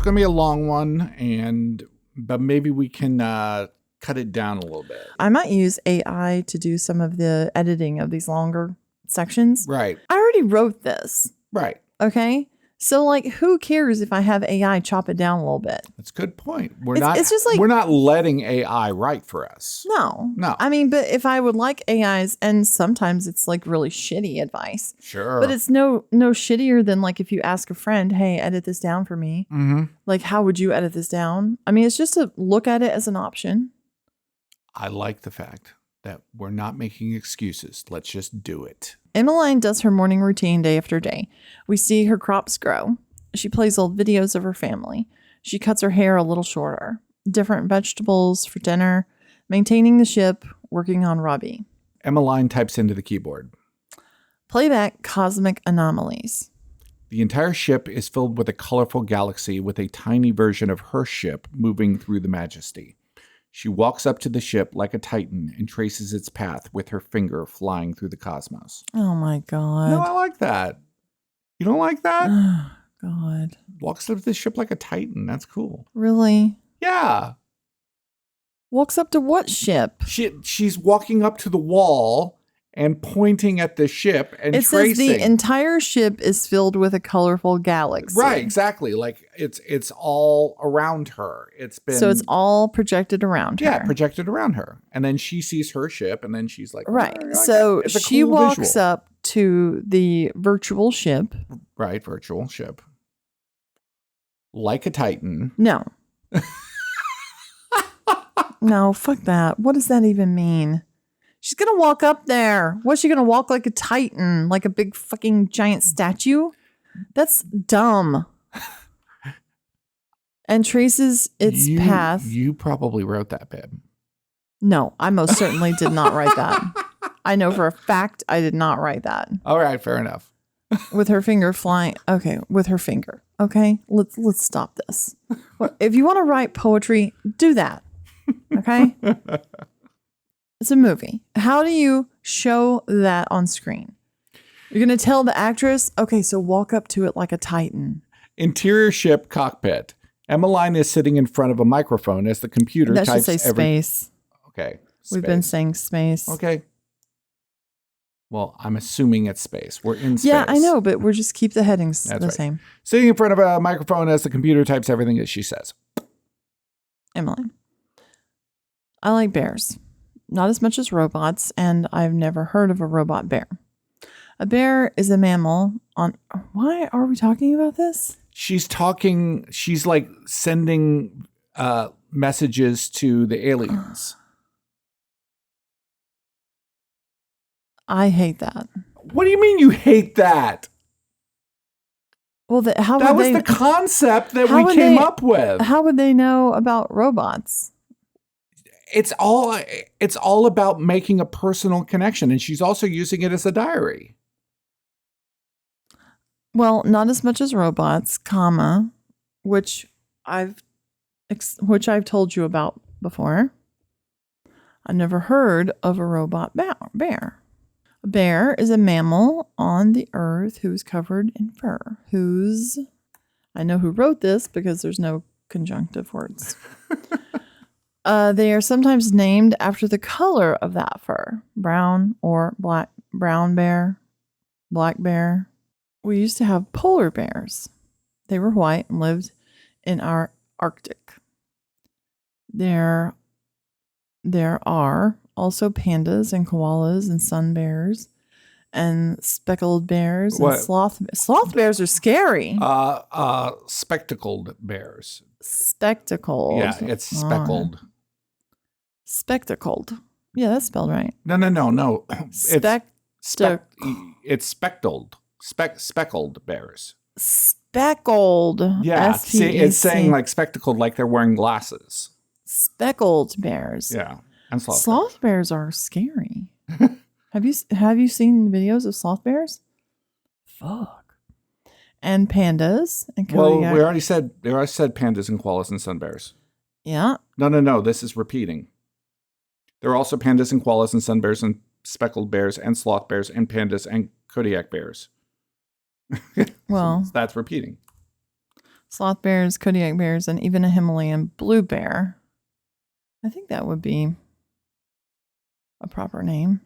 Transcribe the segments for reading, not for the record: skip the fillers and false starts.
is going to be a long one, but maybe we can cut it down a little bit. I might use AI to do some of the editing of these longer sections. Right. I already wrote this. Right. Okay. So, like, who cares if I have AI chop it down a little bit? That's a good point. It's just like, we're not letting AI write for us. No. No. I mean, but if I would like AIs, and sometimes it's like really shitty advice. Sure. But it's no shittier than like if you ask a friend, hey, edit this down for me. Mm-hmm. Like, how would you edit this down? I mean, it's just to look at it as an option. I like the fact that we're not making excuses. Let's just do it. Emmeline does her morning routine day after day. We see her crops grow. She plays old videos of her family. She cuts her hair a little shorter. Different vegetables for dinner. Maintaining the ship. Working on Robbie. Emmeline types into the keyboard. Playback cosmic anomalies. The entire ship is filled with a colorful galaxy with a tiny version of her ship moving through the majesty. She walks up to the ship like a titan and traces its path with her finger flying through the cosmos. Oh my God. No, I like that. You don't like that? Oh God. Walks up to the ship like a titan. That's cool. Really? Yeah. Walks up to what ship? She's walking up to the wall and pointing at the ship and it tracing. Says the entire ship is filled with a colorful galaxy. Right, exactly. Like it's all around her. So it's all projected around her. Yeah, projected around her. And then she sees her ship and then she's like, right. Oh, so she cool walks visual. up to the virtual ship. Right, virtual ship. Like a titan. No. No, fuck that. What does that even mean? She's going to walk up there. What's she going to walk like a titan? Like a big fucking giant statue? That's dumb. And traces its path. You probably wrote that, babe. No, I most certainly did not write that. I know for a fact I did not write that. All right, fair enough. With her finger flying. Okay, with her finger. Okay, let's stop this. If you want to write poetry, do that. Okay? It's a movie. How do you show that on screen? You're going to tell the actress, okay, so walk up to it like a titan. Interior ship cockpit. Emmeline is sitting in front of a microphone as the computer that types should say space. Okay. We've been saying space. Okay. Well, I'm assuming it's space. We're in space. Yeah, I know, but we'll just keep the headings That's the right. same. Sitting in front of a microphone as the computer types everything that she says. Emmeline. I like bears. Not as much as robots, and I've never heard of a robot bear. A bear is a mammal on... Why are we talking about this? She's like sending messages to the aliens. I hate that. What do you mean you hate that? Well, that was the concept that we came up with. How would they know about robots? It's all about making a personal connection, and she's also using it as a diary. Well, not as much as robots, comma, which I've told you about before. I've never heard of a robot bear. A bear is a mammal on the earth who's covered in fur. I know who wrote this because there's no conjunctive words. They are sometimes named after the color of that fur. Brown or black. Brown bear, black bear. We used to have polar bears. They were white and lived in our Arctic. There are also pandas and koalas and sun bears and speckled bears and sloth bears are scary. Spectacled bears. Spectacled. Yeah, it's speckled. Spectacled. Yeah, that's spelled right. No. It's speckled. Speckled bears. Speckled. Yeah, see, it's saying like spectacled, like they're wearing glasses. Speckled bears. Yeah, and sloth bears are scary. Have you seen videos of sloth bears? Fuck. And pandas and Kodiak. Well, we already said pandas and koalas and sun bears. Yeah. No. This is repeating. There are also pandas and koalas and sun bears and speckled bears and sloth bears and pandas and Kodiak bears. Well, so that's repeating. sloth bears, Kodiak bears, and even a Himalayan blue bear. I think that would be a proper name.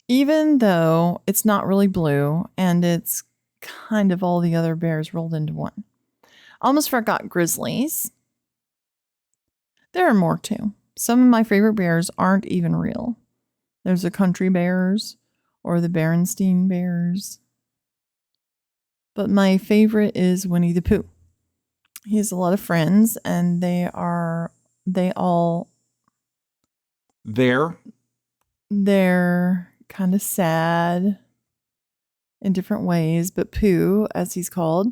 Even though it's not really blue and it's kind of all the other bears rolled into one. Almost forgot grizzlies. There are more too. Some of my favorite bears aren't even real. There's the country bears or the Berenstein bears. But my favorite is Winnie the Pooh. He has a lot of friends and they're kind of sad in different ways, but Pooh, as he's called,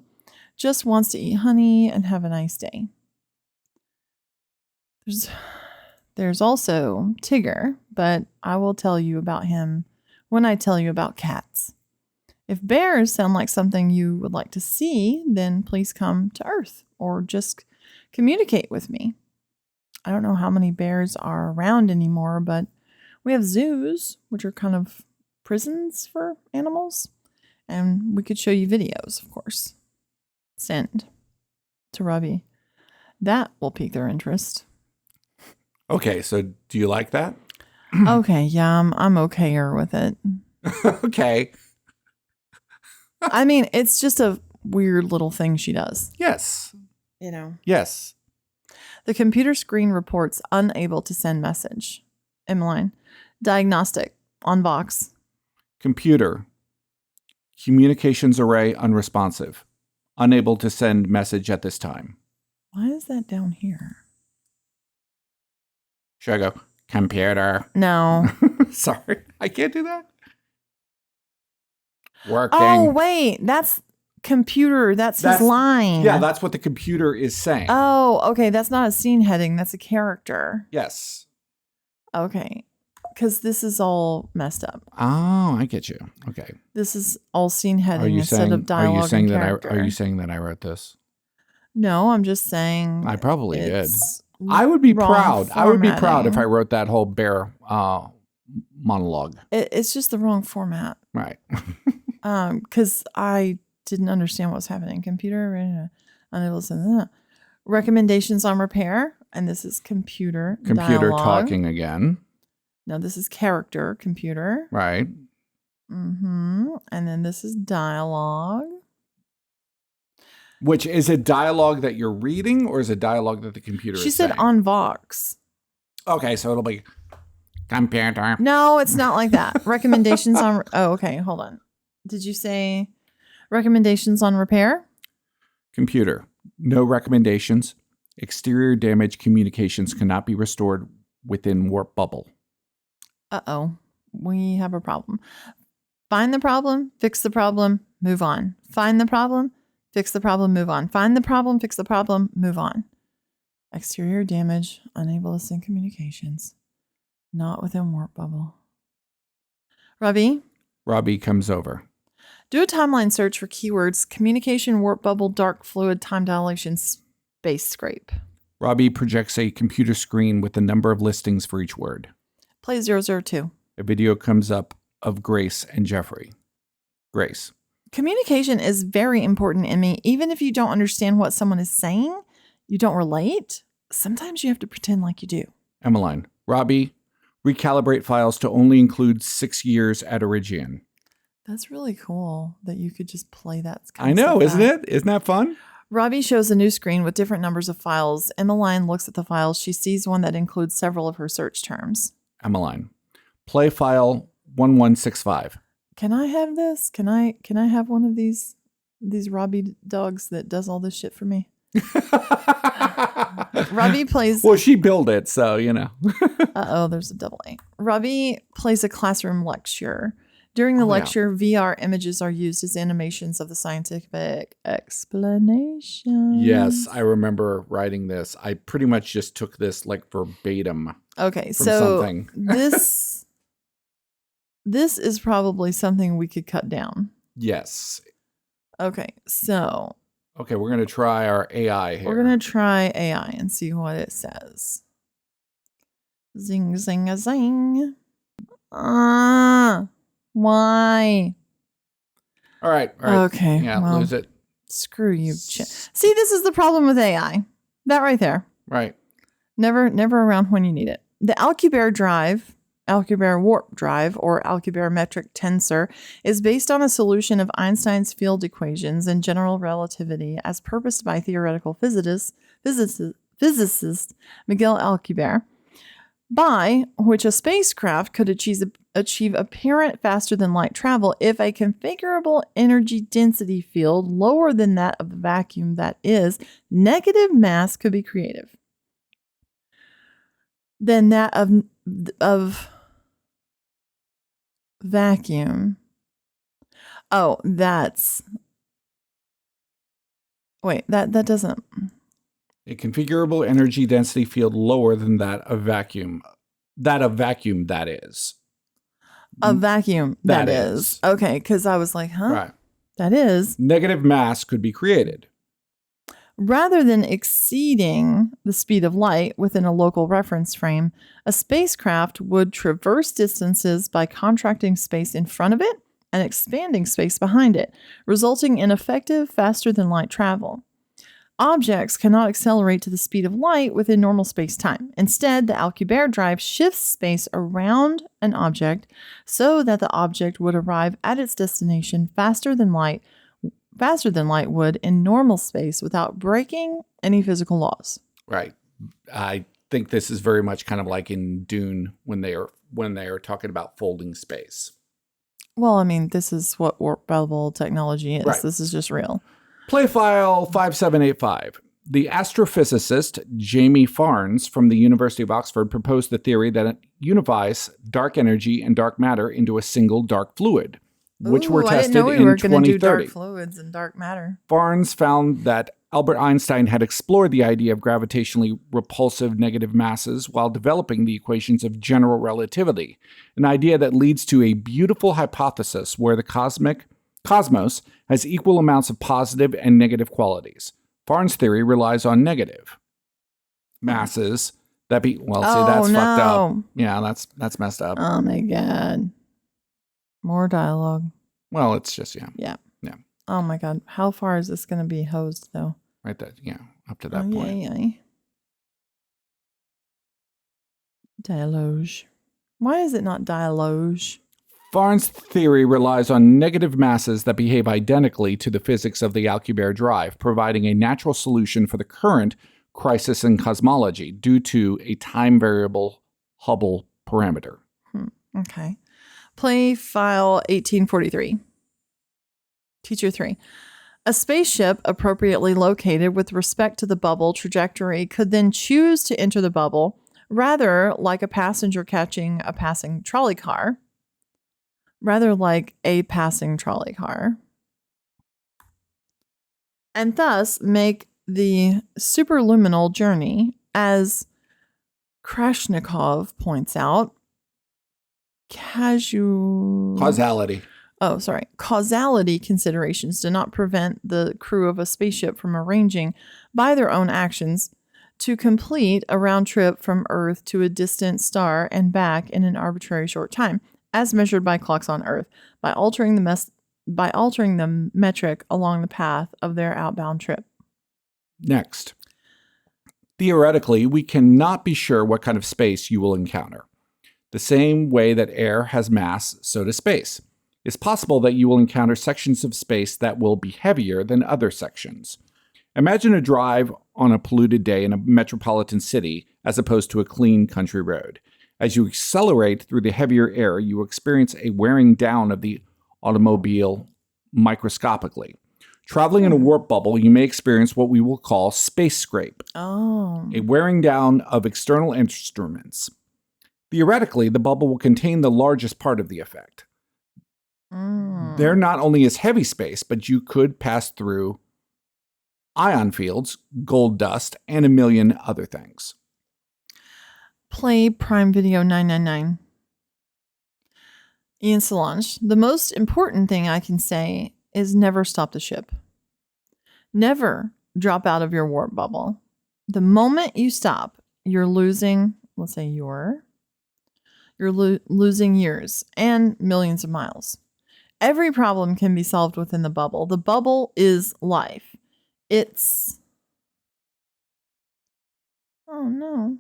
just wants to eat honey and have a nice day. There's also Tigger, but I will tell you about him when I tell you about cats. If bears sound like something you would like to see, then please come to Earth or just communicate with me. I don't know how many bears are around anymore, but we have zoos, which are kind of prisons for animals. And we could show you videos, of course. Send to Robbie. That will pique their interest. Okay, so do you like that? Okay, yeah, I'm okayer with it. Okay. I mean, it's just a weird little thing she does. Yes. You know. Yes. The computer screen reports unable to send message. Emmeline. Diagnostic on Vox. Computer. Communications array unresponsive. Unable to send message at this time. Why is that down here? Should I go? Computer. No. Sorry, I can't do that. Working. Oh, wait. That's computer. That's his line. Yeah, that's what the computer is saying. Oh, okay. That's not a scene heading. That's a character. Yes. Okay. Because this is all messed up. Oh, I get you. Okay. This is all scene heading instead of dialogue. Are you saying and that character. are you saying that I wrote this? No, I'm just saying I probably did. I would be proud. I would be proud if I wrote that whole bear monologue. It's just the wrong format. Right. Because I didn't understand what was happening. Computer, unable to send that. Recommendations on repair, and this is computer dialogue. Talking again. No, this is character computer. Right. Mm-hmm. And then this is dialogue. Which is a dialogue that you're reading, or is it dialogue that the computer is saying? She said on Vox. Okay, so it'll be computer. No, it's not like that. Recommendations on... Oh, okay. Hold on. Did you say recommendations on repair? Computer. No recommendations. Exterior damage communications cannot be restored within warp bubble. Uh-oh. We have a problem. Find the problem, fix the problem, move on. Find the problem, fix the problem, move on. Find the problem, fix the problem, move on. Exterior damage, unable to send communications. Not within warp bubble. Robbie comes over. Do a timeline search for keywords communication, warp bubble, dark fluid, time dilation, space scrape. Robbie projects a computer screen with the number of listings for each word. Play 002. A video comes up of Grace and Jeffrey. Grace. Communication is very important in me. Even if you don't understand what someone is saying, you don't relate, sometimes you have to pretend like you do. Emmeline. Robbie, recalibrate files to only include 6 years at Origian. That's really cool that you could just play that. I know, isn't it? Isn't that fun? Robbie shows a new screen with different numbers of files. Emmeline looks at the files. She sees one that includes several of her search terms. Emmeline. Play file 1165. Can I have this? Can I have one of these Robbie dogs that does all this shit for me? Robbie plays... Well, she built it, so, you know. Uh-oh, there's a double A. Robbie plays a classroom lecture. During the lecture, VR images are used as animations of the scientific explanation. Yes, I remember writing this. I pretty much just took this like verbatim. Okay, from so something. this is probably something we could cut down. Yes. Okay, so... Okay, we're going to try our AI here. We're going to try AI and see what it says. Zing, zing, a zing. Why? All right. Okay. Yeah, lose it. Screw you. See, this is the problem with AI. That right there. Right. Never around when you need it. The Alcubierre warp drive, or Alcubierre metric tensor, is based on a solution of Einstein's field equations and general relativity as purposed by theoretical physicist Miguel Alcubierre, by which a spacecraft could achieve apparent faster than light travel if a configurable energy density field lower than that of the vacuum, that is, negative mass, could be created. Than that of vacuum. Oh, that's... Wait, that doesn't... A configurable energy density field lower than that of vacuum. That of vacuum, that is. A vacuum, that is. is. Okay, because I was like, huh? Right. That is. Negative mass could be created. Rather than exceeding the speed of light within a local reference frame, a spacecraft would traverse distances by contracting space in front of it and expanding space behind it, resulting in effective faster-than-light travel. Objects cannot accelerate to the speed of light within normal space-time. Instead, the Alcubierre drive shifts space around an object so that the object would arrive at its destination faster than light would in normal space without breaking any physical laws. Right. I think this is very much kind of like in Dune when they are talking about folding space. Well, I mean, this is what warp bubble technology is. Right. This is just real. Playfile 5785. The astrophysicist Jamie Farnes from the University of Oxford proposed the theory that it unifies dark energy and dark matter into a single dark fluid, which were tested in 2030. I didn't know we were going to do dark fluids and dark matter. Farnes found that Albert Einstein had explored the idea of gravitationally repulsive negative masses while developing the equations of general relativity, an idea that leads to a beautiful hypothesis where the cosmos has equal amounts of positive and negative qualities. Farnes' theory relies on negative masses that be... Well, see, that's fucked up. Yeah, that's messed up. Oh, my God. More dialogue. Well, it's just, yeah. Yeah. Yeah. Oh, my God. How far is this going to be hosed, though? Right there, yeah, up to that point. Yay. Dialogue. Why is it not dialogue? Farnes' theory relies on negative masses that behave identically to the physics of the Alcubierre drive, providing a natural solution for the current crisis in cosmology due to a time-variable Hubble parameter. Okay. Play file 1843. Teacher 3. A spaceship appropriately located with respect to the bubble trajectory could then choose to enter the bubble, rather like a passenger catching a passing trolley car. And thus make the superluminal journey, as Krashnikov points out, Causality. Causality considerations do not prevent the crew of a spaceship from arranging by their own actions to complete a round trip from Earth to a distant star and back in an arbitrary short time, as measured by clocks on Earth, by altering the metric along the path of their outbound trip. Next. Theoretically, we cannot be sure what kind of space you will encounter. The same way that air has mass, so does space. It's possible that you will encounter sections of space that will be heavier than other sections. Imagine a drive on a polluted day in a metropolitan city as opposed to a clean country road. As you accelerate through the heavier air, you experience a wearing down of the automobile microscopically. Traveling in a warp bubble, you may experience what we will call space scrape, a wearing down of external instruments. Theoretically, the bubble will contain the largest part of the effect. There not only is heavy space, but you could pass through ion fields, gold dust, and a million other things. Play Prime Video 999. Ian Solange, the most important thing I can say is never stop the ship. Never drop out of your warp bubble. The moment you stop, you're losing, let's say losing years and millions of miles. Every problem can be solved within the bubble. The bubble is life. Oh no.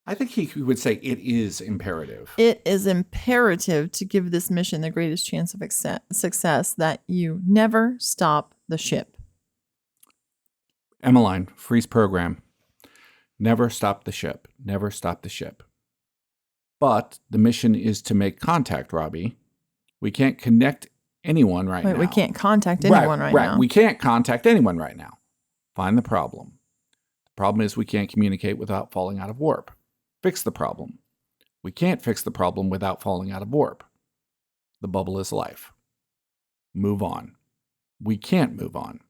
I think he would say it is imperative. It is imperative to give this mission the greatest chance of success that you never stop the ship. Emmeline, freeze program. Never stop the ship. Never stop the ship. But the mission is to make contact, Robbie. We can't connect anyone right now. We can't contact anyone right now. We can't contact anyone right now. Find the problem. The problem is we can't communicate without falling out of warp. Fix the problem. We can't fix the problem without falling out of warp. The bubble is life. Move on. We can't move on.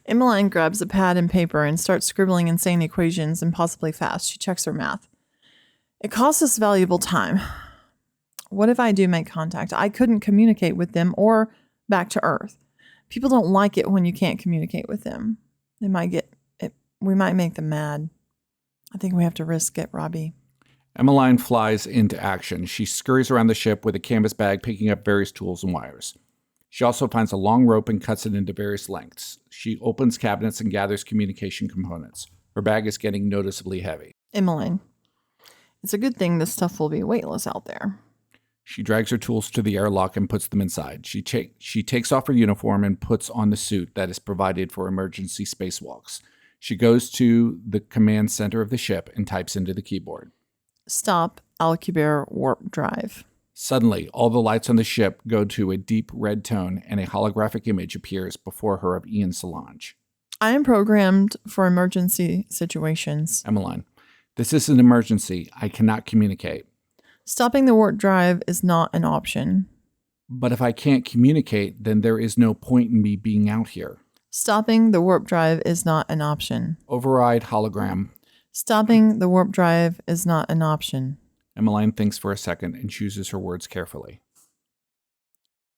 Emmeline grabs a pad and paper and starts scribbling insane equations, impossibly fast. She checks her math. It costs us valuable time. What if I do make contact? I couldn't communicate with them or back to Earth. People don't like it when you can't communicate with them. They might get it. We might make them mad. I think we have to risk it, Robbie. Emmeline flies into action. She scurries around the ship with a canvas bag, picking up various tools and wires. She also finds a long rope and cuts it into various lengths. She opens cabinets and gathers communication components. Her bag is getting noticeably heavy. Emmeline, it's a good thing this stuff will be weightless out there. She drags her tools to the airlock and puts them inside. She takes off her uniform and puts on the suit that is provided for emergency spacewalks. She goes to the command center of the ship and types into the keyboard. Stop Alcubierre warp drive. Suddenly, all the lights on the ship go to a deep red tone and a holographic image appears before her of Ian Solange. I am programmed for emergency situations. Emmeline, this is an emergency. I cannot communicate. Stopping the warp drive is not an option. But if I can't communicate, then there is no point in me being out here. Stopping the warp drive is not an option. Override hologram. Stopping the warp drive is not an option. Emmeline thinks for a second and chooses her words carefully.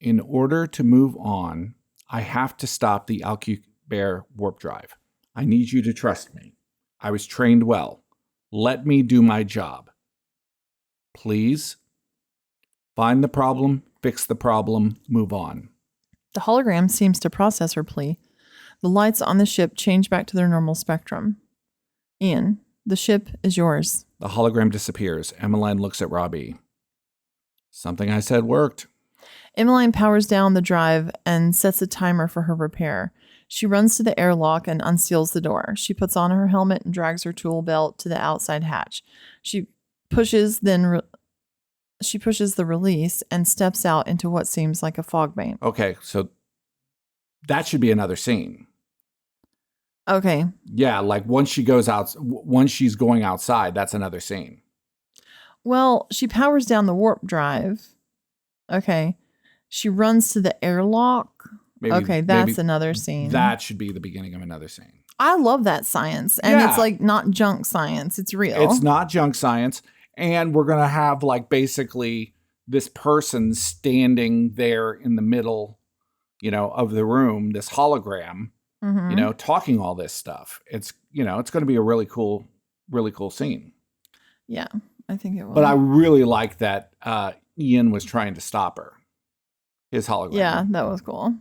In order to move on, I have to stop the Alcubierre warp drive. I need you to trust me. I was trained well. Let me do my job. Please. Find the problem, fix the problem, move on. The hologram seems to process her plea. The lights on the ship change back to their normal spectrum. Ian, the ship is yours. The hologram disappears. Emmeline looks at Robbie. Something I said worked. Emmeline powers down the drive and sets a timer for her repair. She runs to the airlock and unseals the door. She puts on her helmet and drags her tool belt to the outside hatch. She pushes the release and steps out into what seems like a fog bank. Okay, so that should be another scene. Okay. Yeah, like once she's going outside, that's another scene. Well, she powers down the warp drive. Okay. She runs to the airlock. That's another scene. That should be the beginning of another scene. I love that science. And It's like not junk science. It's real. It's not junk science. And we're going to have like basically this person standing there in the middle, of the room, this hologram, talking all this stuff. It's going to be a really cool scene. Yeah, I think it will. But I really like that Ian was trying to stop her. His hologram. Yeah, that was cool.